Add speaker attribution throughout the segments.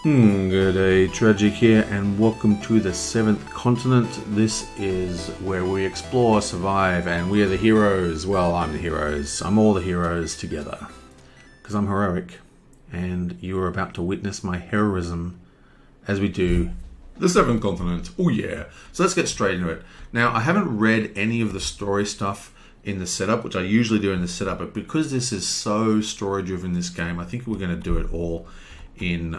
Speaker 1: Good day, Tragic here, and welcome to the Seventh Continent. This is where we explore, survive, and we are the heroes. Well, I'm the heroes. I'm all the heroes together. Because I'm heroic, and you are about to witness my heroism as we do the Seventh Continent. Oh yeah. So let's get straight into it. Now, I haven't read any of the story stuff in the setup, which I usually do in the setup, but because this is so story-driven, this game, I think we're going to do it all in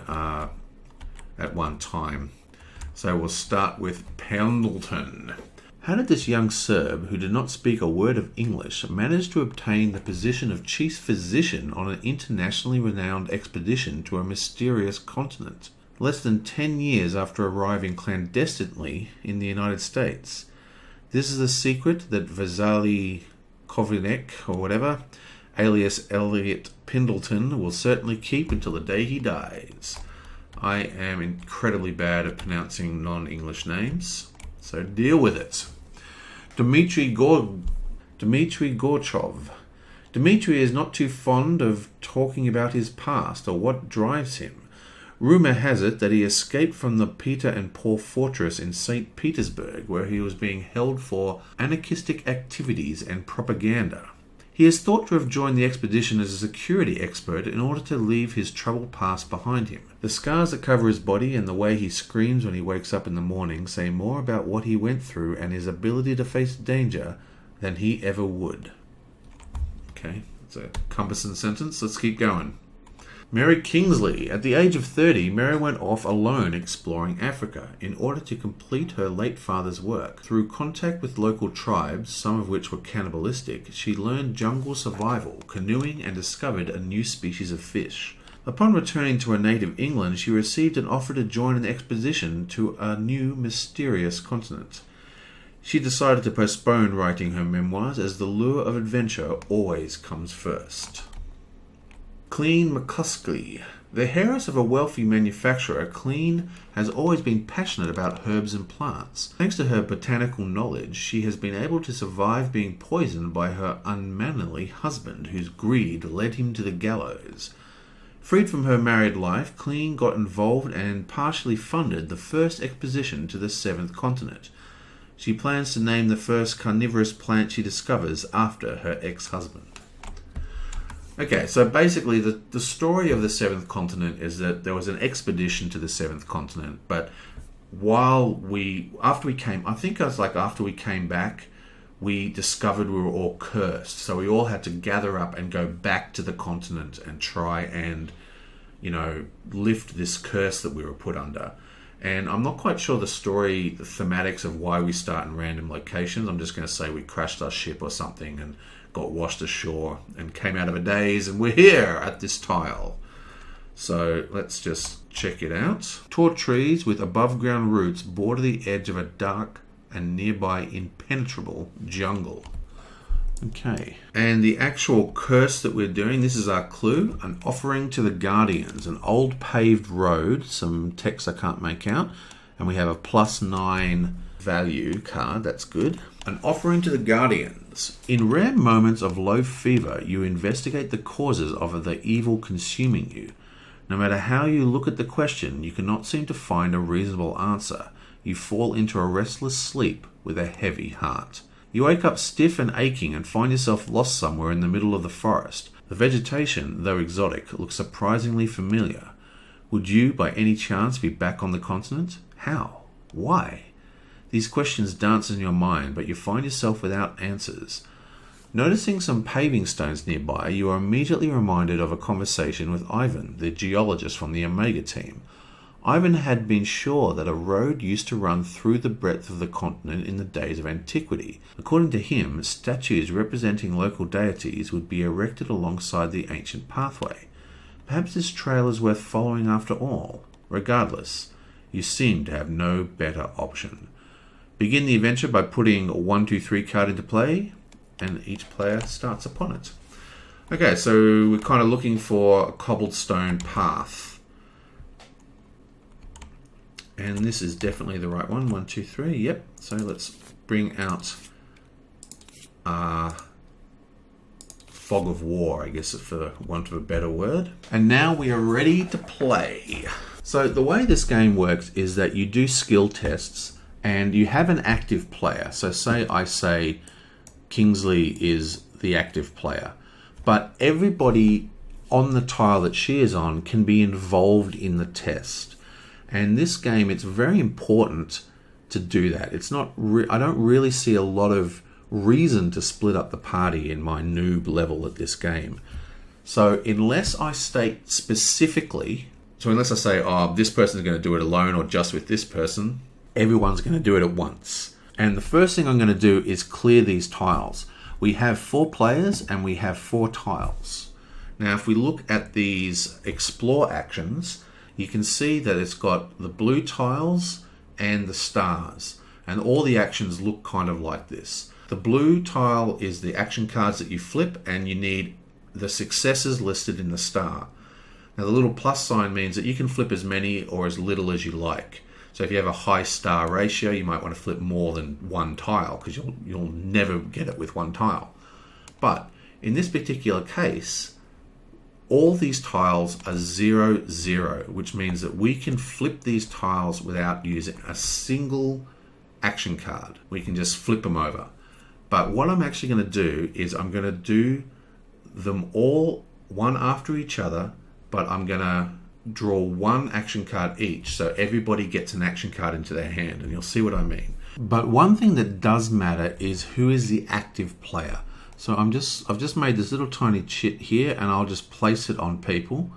Speaker 1: at one time. So we'll start with Pendleton. How did this young Serb, who did not speak a word of English, manage to obtain the position of chief physician on an internationally renowned expedition to a mysterious continent, less than 10 years after arriving clandestinely in the United States? This is a secret that Vasily Kovinek, or whatever, alias Elliot Pendleton, will certainly keep until the day he dies. I am incredibly bad at pronouncing non-English names, so deal with it. Dmitry Gorchov. Dmitry is not too fond of talking about his past or what drives him. Rumor has it that he escaped from the Peter and Paul fortress in St. Petersburg, where he was being held for anarchistic activities and propaganda. He is thought to have joined the expedition as a security expert in order to leave his troubled past behind him. The scars that cover his body and the way he screams when he wakes up in the morning say more about what he went through and his ability to face danger than he ever would. Okay, that's a cumbersome sentence. Let's keep going. Mary Kingsley. At the age of 30, Mary went off alone exploring Africa in order to complete her late father's work. Through contact with local tribes, some of which were cannibalistic, she learned jungle survival, canoeing, and discovered a new species of fish. Upon returning to her native England, she received an offer to join an expedition to a new mysterious continent. She decided to postpone writing her memoirs as the lure of adventure always comes first. Cleen McCuskey. The heiress of a wealthy manufacturer, Cleen has always been passionate about herbs and plants. Thanks to her botanical knowledge, she has been able to survive being poisoned by her unmannerly husband, whose greed led him to the gallows. Freed from her married life, Cleen got involved and partially funded the first expedition to the Seventh Continent. She plans to name the first carnivorous plant she discovers after her ex-husband. Okay, so basically the story of the Seventh Continent is that there was an expedition to the Seventh Continent, but after we came back, we discovered we were all cursed. So we all had to gather up and go back to the continent and try and, lift this curse that we were put under. And I'm not quite sure the thematics of why we start in random locations. I'm just going to say we crashed our ship or something and got washed ashore and came out of a daze, and we're here at this tile. So let's just check it out. Tall trees with above ground roots border the edge of a dark and nearby impenetrable jungle. Okay, and the actual curse that we're doing, this is our clue: an offering to the guardians, an old paved road, some text I can't make out, and we have a +9 value card. That's good. An offering to the guardians. In rare moments of low fever, you investigate the causes of the evil consuming you. No matter how you look at the question, you cannot seem to find a reasonable answer. You fall into a restless sleep with a heavy heart. You wake up stiff and aching and find yourself lost somewhere in the middle of the forest. The vegetation, though exotic, looks surprisingly familiar. Would you, by any chance, be back on the continent? How? Why? These questions dance in your mind, but you find yourself without answers. Noticing some paving stones nearby, you are immediately reminded of a conversation with Ivan, the geologist from the Omega team. Ivan had been sure that a road used to run through the breadth of the continent in the days of antiquity. According to him, statues representing local deities would be erected alongside the ancient pathway. Perhaps this trail is worth following after all. Regardless, you seem to have no better option. Begin the adventure by putting a 1, 2, 3 card into play, and each player starts upon it. Okay, so we're kind of looking for a cobblestone path. And this is definitely the right one. 1, 2, 3. Yep. So let's bring out fog of war, I guess, for want of a better word. And now we are ready to play. So the way this game works is that you do skill tests and you have an active player. So say I say Kingsley is the active player, but everybody on the tile that she is on can be involved in the test. And this game, it's very important to do that. It's not. I don't really see a lot of reason to split up the party in my noob level at this game. So unless I state specifically, unless I say, oh, this person's going to do it alone or just with this person, everyone's going to do it at once. And the first thing I'm going to do is clear these tiles. We have 4 players and we have 4 tiles. Now, if we look at these explore actions, you can see that it's got the blue tiles and the stars. And all the actions look kind of like this. The blue tile is the action cards that you flip, and you need the successes listed in the star. Now the little plus sign means that you can flip as many or as little as you like. So if you have a high star ratio, you might want to flip more than 1 tile because you'll never get it with 1 tile. But in this particular case, all these tiles are 0, 0, which means that we can flip these tiles without using a single action card. We can just flip them over. But what I'm actually going to do is I'm going to do them all one after each other, but I'm going to draw 1 action card each, so everybody gets an action card into their hand, and you'll see what I mean. But one thing that does matter is who is the active player. So I've just made this little tiny chit here, and I'll just place it on people,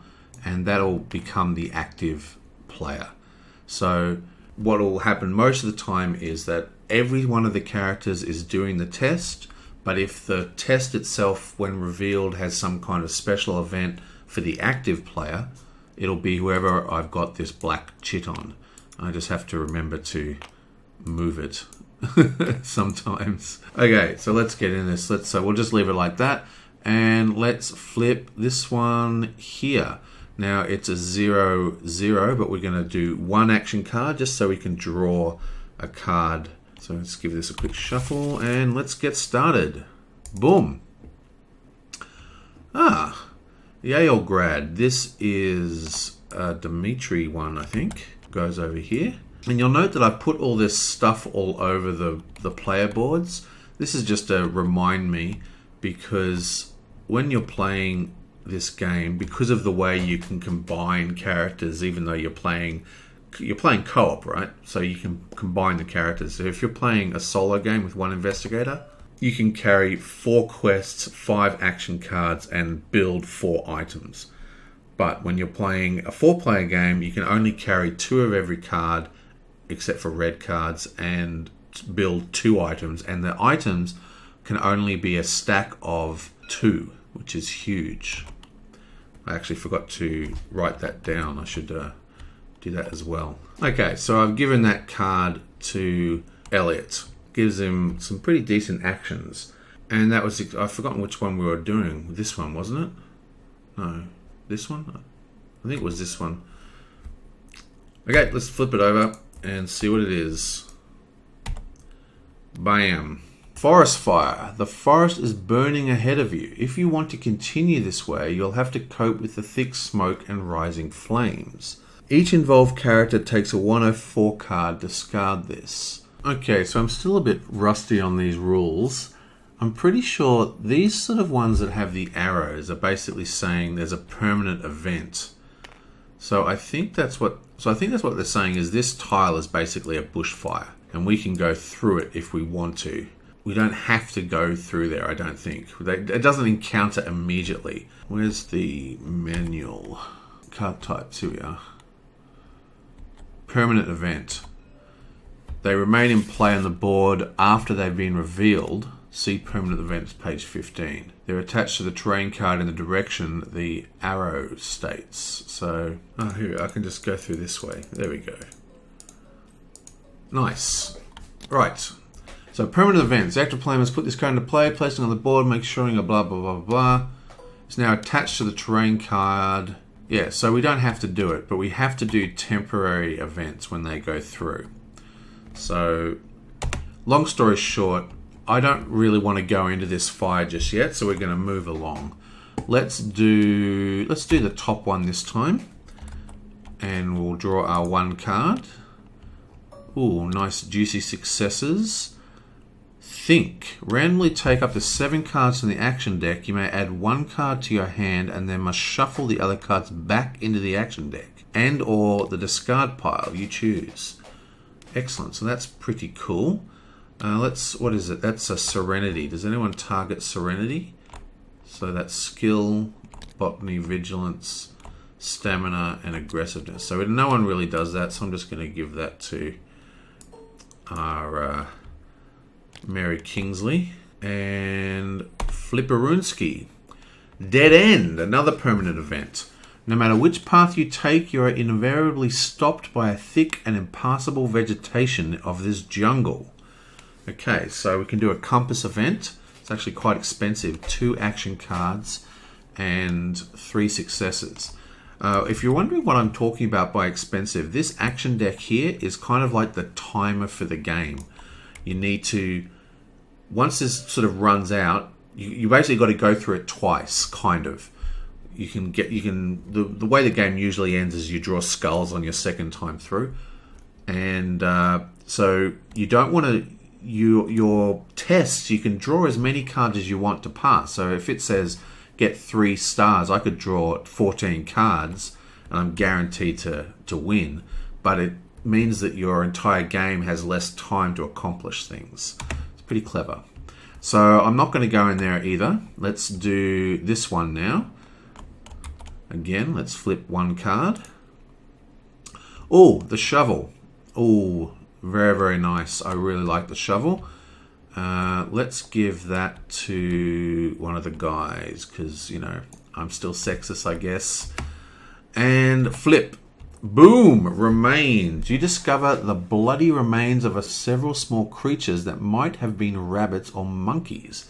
Speaker 1: and that'll become the active player. So what will happen most of the time is that every one of the characters is doing the test, but if the test itself, when revealed, has some kind of special event for the active player, it'll be whoever I've got this black chit on. I just have to remember to move it sometimes. Okay, so let's get in this. So we'll just leave it like that, and let's flip this one here. Now it's a 0, 0, but we're going to do 1 action card just so we can draw a card. So let's give this a quick shuffle and let's get started. Boom. Yaelgrad. This is a Dimitri one, I think. Goes over here. And you'll note that I've put all this stuff all over the player boards. This is just to remind me, because when you're playing this game, because of the way you can combine characters, even though you're playing co-op, right? So you can combine the characters. So if you're playing a solo game with 1 investigator, you can carry 4 quests, 5 action cards, and build 4 items. But when you're playing a 4-player game, you can only carry 2 of every card, except for red cards, and build 2 items. And the items can only be a stack of 2, which is huge. I actually forgot to write that down. I should do that as well. Okay, so I've given that card to Elliot. Gives him some pretty decent actions. And that was, I've forgotten which one we were doing. This one, wasn't it? No, this one? I think it was this one. Okay, let's flip it over and see what it is. Bam. Forest fire. The forest is burning ahead of you. If you want to continue this way, you'll have to cope with the thick smoke and rising flames. Each involved character takes a 104 card. Discard this. Okay, so I'm still a bit rusty on these rules. I'm pretty sure these sort of ones that have the arrows are basically saying there's a permanent event. So I think that's what they're saying, is this tile is basically a bushfire, and we can go through it if we want to. We don't have to go through there, I don't think. It doesn't encounter immediately. Where's the manual? Card types, here we are. Permanent event. They remain in play on the board after they've been revealed. See permanent events, page 15. They're attached to the terrain card in the direction the arrow states. So, here, I can just go through this way. There we go. Nice. Right. So, permanent events. The active player must put this card into play, place it on the board, make sure a blah, blah, blah, blah. It's now attached to the terrain card. Yeah, so we don't have to do it, but we have to do temporary events when they go through. So, long story short, I don't really want to go into this fire just yet, so we're going to move along. Let's do the top one this time. And we'll draw our 1 card. Ooh, nice juicy successes. Think. Randomly take up to 7 cards from the action deck. You may add 1 card to your hand and then must shuffle the other cards back into the action deck and or the discard pile. You choose. Excellent. So that's pretty cool. What is it? That's a Serenity. Does anyone target Serenity? So that's skill, botany, vigilance, stamina, and aggressiveness. So no one really does that, so I'm just going to give that to our Mary Kingsley. And Flipperoonsky. Dead End, another permanent event. No matter which path you take, you are invariably stopped by a thick and impassable vegetation of this jungle. Okay, so we can do a compass event. It's actually quite expensive. 2 action cards and 3 successes. If you're wondering what I'm talking about by expensive, this action deck here is kind of like the timer for the game. You need to, once this sort of runs out, you basically got to go through it twice, kind of. The way the game usually ends is you draw skulls on your second time through. And so you don't want to, your tests, you can draw as many cards as you want to pass. So if it says get 3 stars, I could draw 14 cards and I'm guaranteed to win, but it means that your entire game has less time to accomplish things. It's pretty clever. So I'm not going to go in there either. Let's do this one now. Again, let's flip 1 card. Oh, the shovel. Oh, very, very nice. I really like the shovel. Let's give that to one of the guys because, you know, I'm still sexist, I guess. And flip. Boom! Remains. You discover the bloody remains of several small creatures that might have been rabbits or monkeys.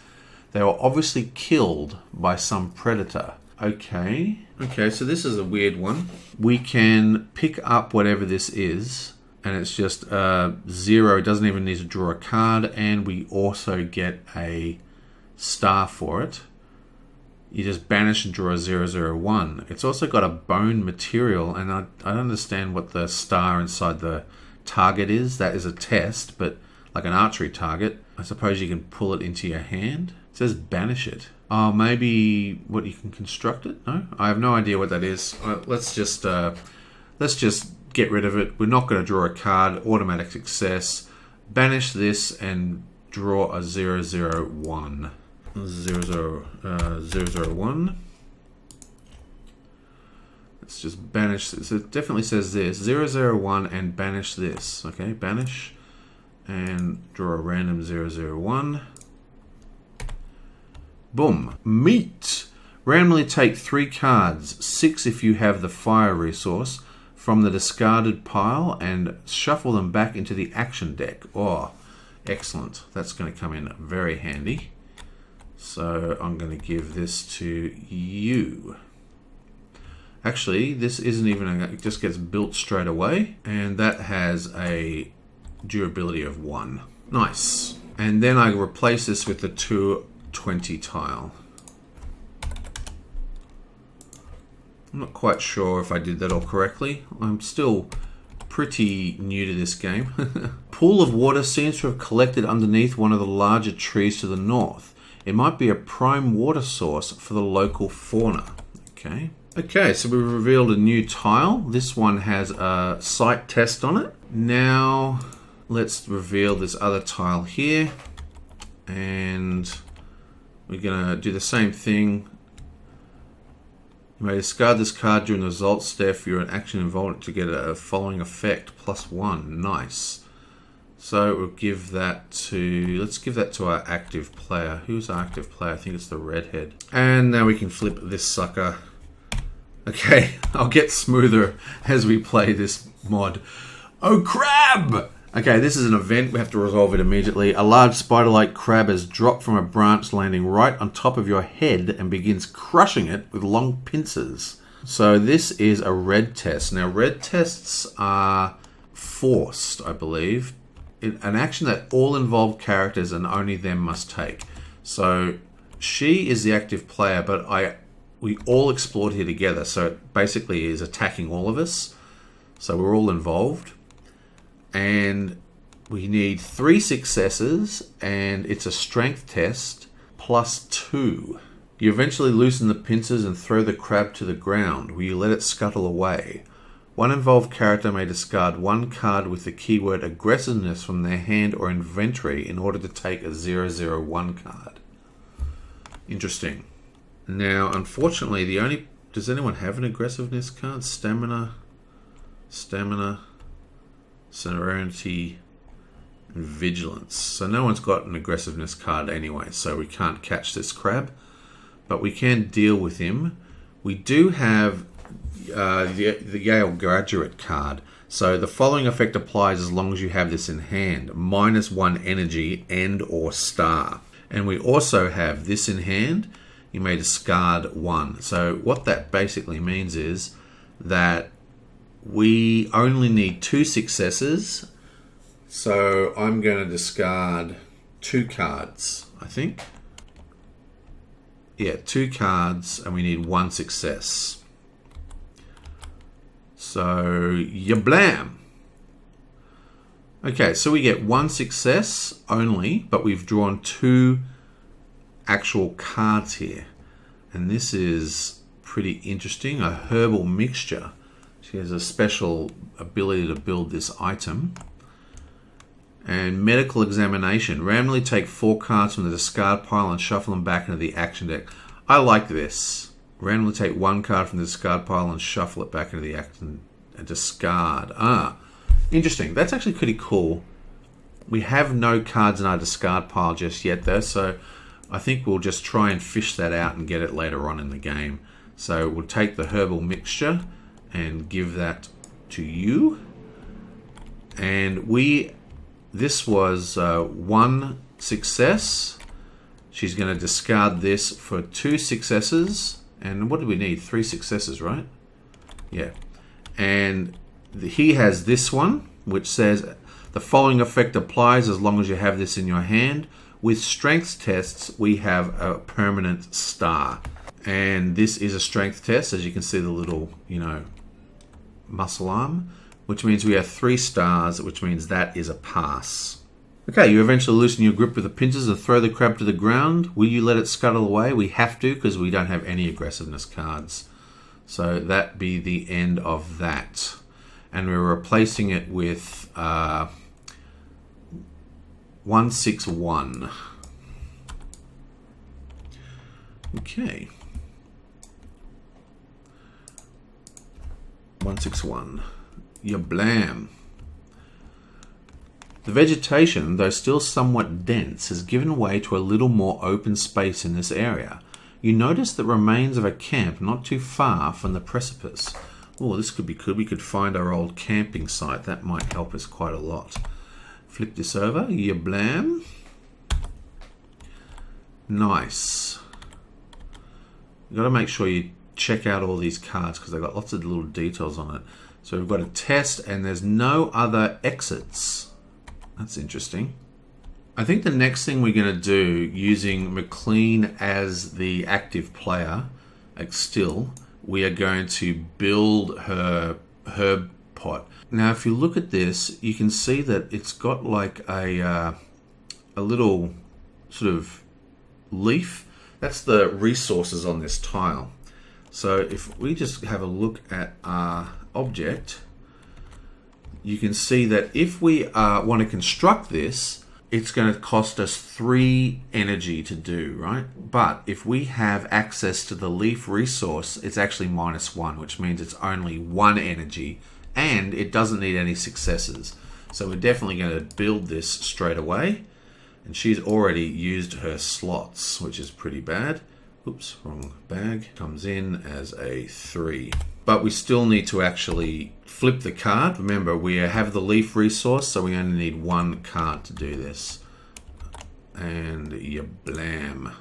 Speaker 1: They were obviously killed by some predator. Okay, so this is a weird one. We can pick up whatever this is. And it's just 0. It doesn't even need to draw a card. And we also get a star for it. You just banish and draw a 001. It's also got a bone material. And I don't understand what the star inside the target is. That is a test, but like an archery target. I suppose you can pull it into your hand. It says banish it. Oh, maybe what, you can construct it? No? I have no idea what that is. Let's just get rid of it. We're not going to draw a card. Automatic success. Banish this and draw a 001. 001. Let's just banish this. It definitely says this. 001 and banish this. Okay, banish. And draw a random 001. Boom. Meat. Randomly take 3 cards. 6 if you have the fire resource. From the discarded pile and shuffle them back into the action deck. Oh, excellent. That's going to come in very handy. So I'm going to give this to you. Actually, this isn't even, it just gets built straight away. And that has a durability of 1. Nice. And then I replace this with the 220 tile. I'm not quite sure if I did that all correctly. I'm still pretty new to this game. Pool of water seems to have collected underneath one of the larger trees to the north. It might be a prime water source for the local fauna. Okay, so we revealed a new tile. This one has a sight test on it. Now, let's reveal this other tile here. And we're going to do the same thing. You may discard this card during the result step if you're an action involved to get a following effect, +1. Nice. So we'll give that to, let's give that to our active player. Who's our active player? I think it's the redhead. And now we can flip this sucker. Okay, I'll get smoother as we play this mod. Oh, crab! Okay, this is an event. We have to resolve it immediately. A large spider-like crab has dropped from a branch, landing right on top of your head and begins crushing it with long pincers. So this is a red test. Now, red tests are forced, I believe. An action that all involved characters and only them must take. So she is the active player, but we all explored here together. So it basically is attacking all of us. So we're all involved. And we need 3 successes, and it's a strength test +2. You eventually loosen the pincers and throw the crab to the ground. Will you let it scuttle away? One involved character may discard 1 card with the keyword aggressiveness from their hand or inventory in order to take a 0/0/1 card. Interesting. Now, unfortunately, does anyone have an aggressiveness card? Stamina, Serenity, and Vigilance. So no one's got an aggressiveness card anyway, so we can't catch this crab. But we can deal with him. We do have the Yale Graduate card. So the following effect applies as long as you have this in hand. -1 energy and or star. And we also have this in hand. You may discard 1. So what that basically means is that we only need 2 successes. So I'm going to discard 2 cards, I think. Yeah, 2 cards, and we need 1 success. So, yablam! Okay, so we get 1 success only, but we've drawn 2 actual cards here. And this is pretty interesting, a herbal mixture. She has a special ability to build this item. And medical examination. Randomly take 4 cards from the discard pile and shuffle them back into the action deck. I like this. Randomly take 1 card from the discard pile and shuffle it back into the action and discard. Interesting. That's actually pretty cool. We have no cards in our discard pile just yet though, so I think we'll just try and fish that out and get it later on in the game. So we'll take the herbal mixture and give that to you. And this was 1 success. She's going to discard this for 2 successes. And what do we need? 3 successes, right? Yeah. And he has this one, which says, the following effect applies as long as you have this in your hand. With strength tests, we have a permanent star. And this is a strength test, as you can see the little, muscle arm, which means we have 3 stars, which means that is a pass. Okay, you eventually loosen your grip with the pincers and throw the crab to the ground. Will you let it scuttle away? We have to, because we don't have any aggressiveness cards. So that be the end of that. And we're replacing it with 161. Okay. 161. Yablam. The vegetation, though still somewhat dense, has given way to a little more open space in this area. You notice the remains of a camp not too far from the precipice. Oh, this could be good. We could find our old camping site. That might help us quite a lot. Flip this over. Yablam. Nice. You've got to make sure you check out all these cards because they've got lots of little details on it. So we've got a test and there's no other exits. That's interesting. I think the next thing we're going to do, using McLean as the active player, like still, we are going to build her herb pot. Now, if you look at this, you can see that it's got like a little sort of leaf. That's the resources on this tile. So if we just have a look at our object, you can see that if we want to construct this, it's going to cost us 3 energy to do, right? But if we have access to the leaf resource, it's actually -1, which means it's only 1 energy, and it doesn't need any successes. So we're definitely going to build this straight away. And she's already used her slots, which is pretty bad. Oops, wrong bag. Comes in as a 3. But we still need to actually flip the card. Remember, we have the leaf resource, so we only need 1 card to do this. And yablam.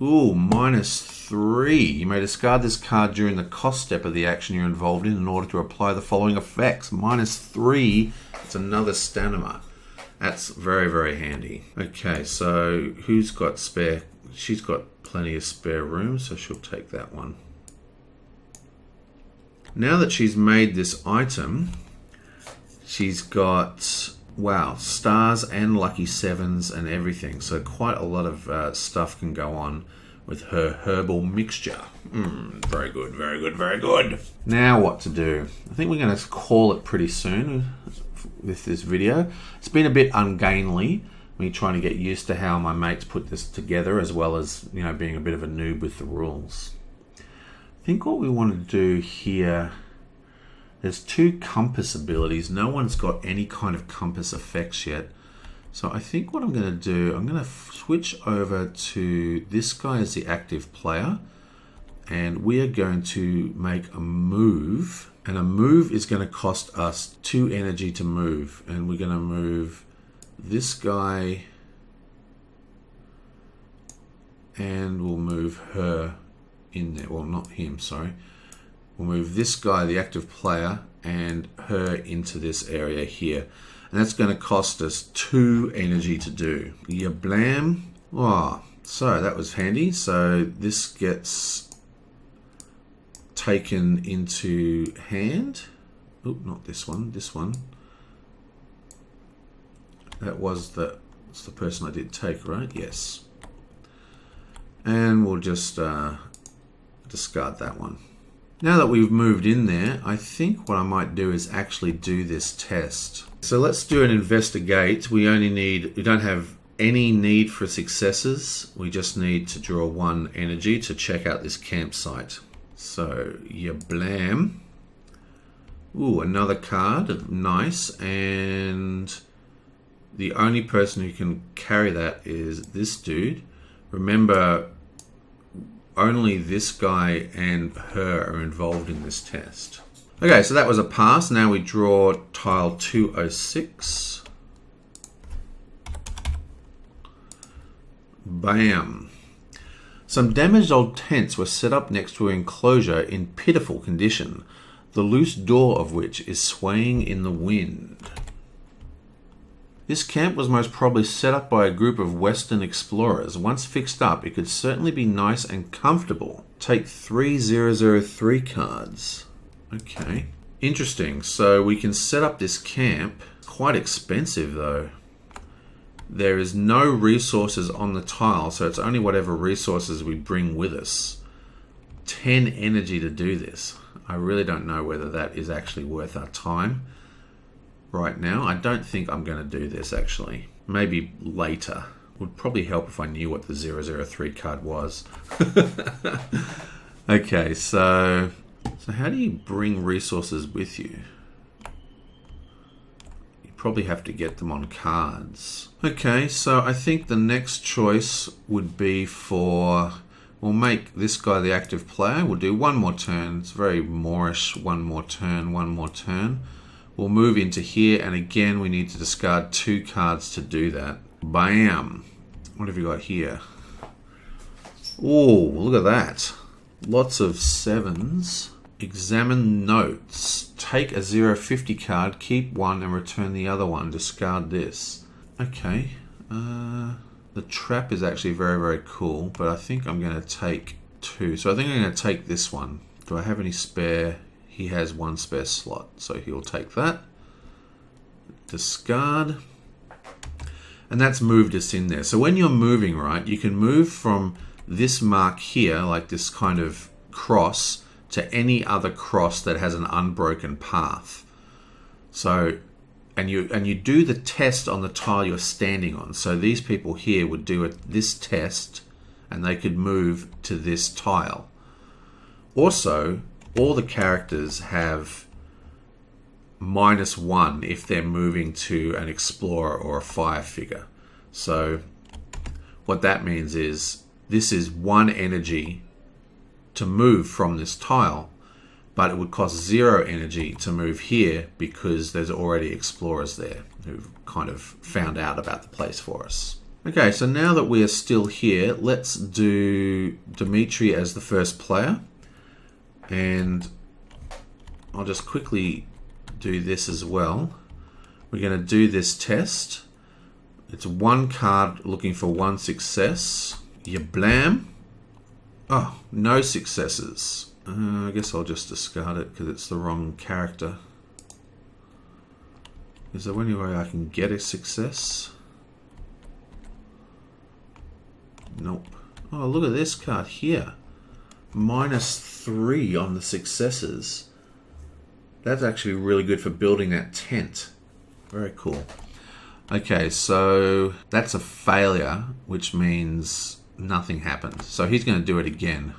Speaker 1: Ooh, -3. You may discard this card during the cost step of the action you're involved in order to apply the following effects. -3. It's another stamina. That's very, very handy. Okay, so who's got spare? She's got plenty of spare room, so she'll take that one. Now that she's made this item, she's got, wow, stars and lucky sevens and everything. So quite a lot of stuff can go on with her herbal mixture. Very good, very good, very good. Now what to do? I think we're going to call it pretty soon with this video. It's been a bit ungainly, me trying to get used to how my mates put this together, as well as, you know, being a bit of a noob with the rules. I think what we want to do here, there's 2 compass abilities. No one's got any kind of compass effects yet. So I think what I'm going to do, I'm going to switch over to this guy as the active player, and we are going to make a move, and a move is going to cost us 2 energy to move, and we're going to move this guy, and we'll move her in there. Well, not him, sorry. We'll move this guy, the active player, and her into this area here. And that's going to cost us 2 energy to do. Yeah, blam. Oh, so that was handy. So this gets taken into hand. Oh, not this one. This one. That was that's the person I did take, right? Yes. And we'll just discard that one. Now that we've moved in there, I think what I might do is actually do this test. So let's do an investigate. We don't have any need for successes. We just need to draw 1 energy to check out this campsite. So, yeah, blam. Ooh, another card. Nice. And the only person who can carry that is this dude. Remember, only this guy and her are involved in this test. Okay, so that was a pass. Now we draw tile 206. Bam. Some damaged old tents were set up next to an enclosure in pitiful condition, the loose door of which is swaying in the wind. This camp was most probably set up by a group of Western explorers. Once fixed up, it could certainly be nice and comfortable. Take 3003 cards. Okay. Interesting. So we can set up this camp. Quite expensive though. There is no resources on the tile, so it's only whatever resources we bring with us. 10 energy to do this. I really don't know whether that is actually worth our time right now. I don't think I'm going to do this actually. Maybe later. Would probably help if I knew what the 003 card was. Okay, so how do you bring resources with you? You probably have to get them on cards. Okay, so I think the next choice would be we'll make this guy the active player. We'll do 1 more turn. It's very Moorish. 1 more turn, 1 more turn. We'll move into here, and again, we need to discard 2 cards to do that. Bam! What have you got here? Oh, look at that. Lots of 7s. Examine notes. Take a 050 card, keep 1, and return the other one. Discard this. Okay. The trap is actually very, very cool, but I think I'm going to take 2. So I think I'm going to take this one. Do I have any spare? He has 1 spare slot, so he'll take that. Discard. And that's moved us in there. So when you're moving, right, you can move from this mark here, like this kind of cross, to any other cross that has an unbroken path. So, and you do the test on the tile you're standing on. So these people here would do this test, and they could move to this tile. Also, all the characters have -1 if they're moving to an explorer or a fire figure. So what that means is this is 1 energy to move from this tile, but it would cost 0 energy to move here because there's already explorers there who've kind of found out about the place for us. Okay, so now that we are still here, let's do Dimitri as the first player. And I'll just quickly do this as well. We're going to do this test. It's 1 card looking for 1 success. You blam. Oh, no successes. I guess I'll just discard it because it's the wrong character. Is there any way I can get a success? Nope. Oh, look at this card here. -3 on the successes. That's actually really good for building that tent. Very cool. Okay, so that's a failure, which means nothing happened. So he's going to do it again.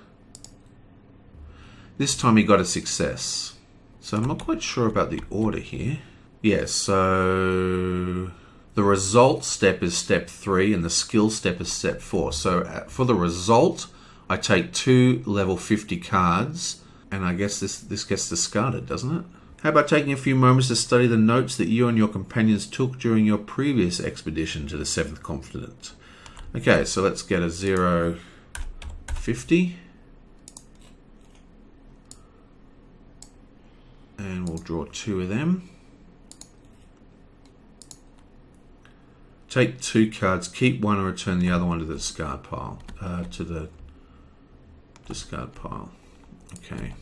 Speaker 1: This time he got a success. So I'm not quite sure about the order here. Yeah, so the result step is step 3 and the skill step is step 4. So for the result, I take 2 level 50 cards, and I guess this gets discarded, doesn't it? How about taking a few moments to study the notes that you and your companions took during your previous expedition to the 7th continent? Okay, so let's get a 0, 50. And we'll draw 2 of them. Take 2 cards, keep 1 and return the other one to the discard pile. Okay.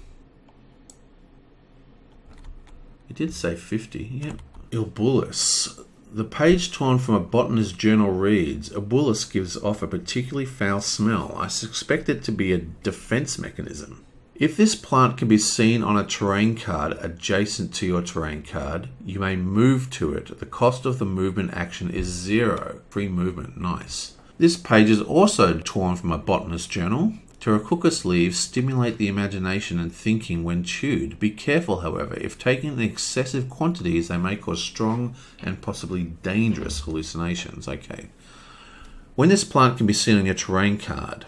Speaker 1: It did say 50, yep. Ilbulus. The page torn from a botanist's journal reads, Ilbulus gives off a particularly foul smell. I suspect it to be a defense mechanism. If this plant can be seen on a terrain card adjacent to your terrain card, you may move to it. The cost of the movement action is 0. Free movement, nice. This page is also torn from a botanist's journal. Pterococcus leaves stimulate the imagination and thinking when chewed. Be careful, however. If taken in excessive quantities, they may cause strong and possibly dangerous hallucinations. Okay. When this plant can be seen on your terrain card,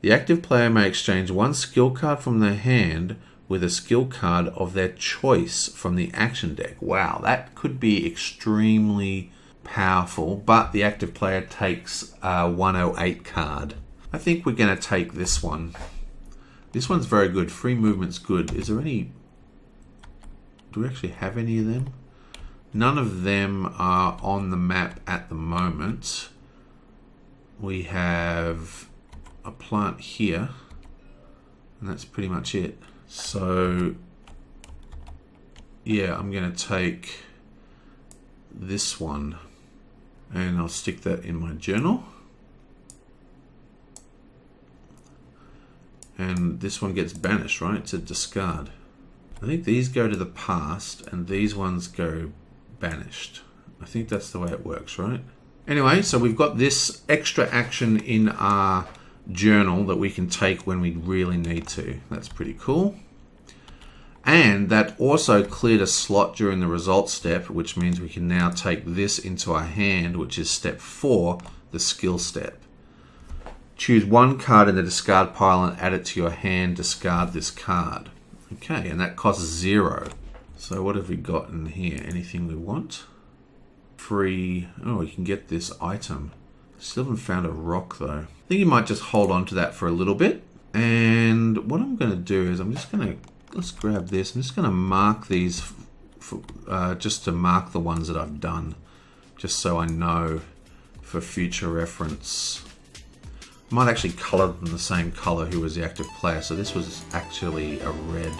Speaker 1: the active player may exchange 1 skill card from their hand with a skill card of their choice from the action deck. Wow, that could be extremely powerful, but the active player takes a 108 card. I think we're going to take this one. This one's very good. Free movement's good. Is there any... Do we actually have any of them? None of them are on the map at the moment. We have a plant here, and that's pretty much it. So yeah, I'm going to take this one and I'll stick that in my journal, and this one gets banished, right? It's a discard. I think these go to the past and these ones go banished. I think that's the way it works, right? Anyway, so we've got this extra action in our journal that we can take when we really need to. That's pretty cool. And that also cleared a slot during the result step, which means we can now take this into our hand, which is step 4, the skill step. Choose 1 card in the discard pile and add it to your hand. Discard this card. Okay, and that costs 0. So what have we got in here? Anything we want? Free. Oh, we can get this item. Still haven't found a rock though. I think you might just hold on to that for a little bit. And what I'm going to do is let's grab this. I'm just going to mark these just to mark the ones that I've done, just so I know for future reference. I might actually color them the same color who was the active player. So this was actually a red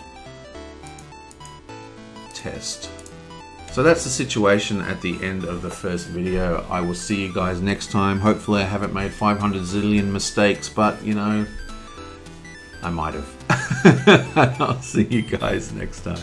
Speaker 1: test. So that's the situation at the end of the first video. I will see you guys next time. Hopefully I haven't made 500 zillion mistakes, but you know, I might have. I'll see you guys next time.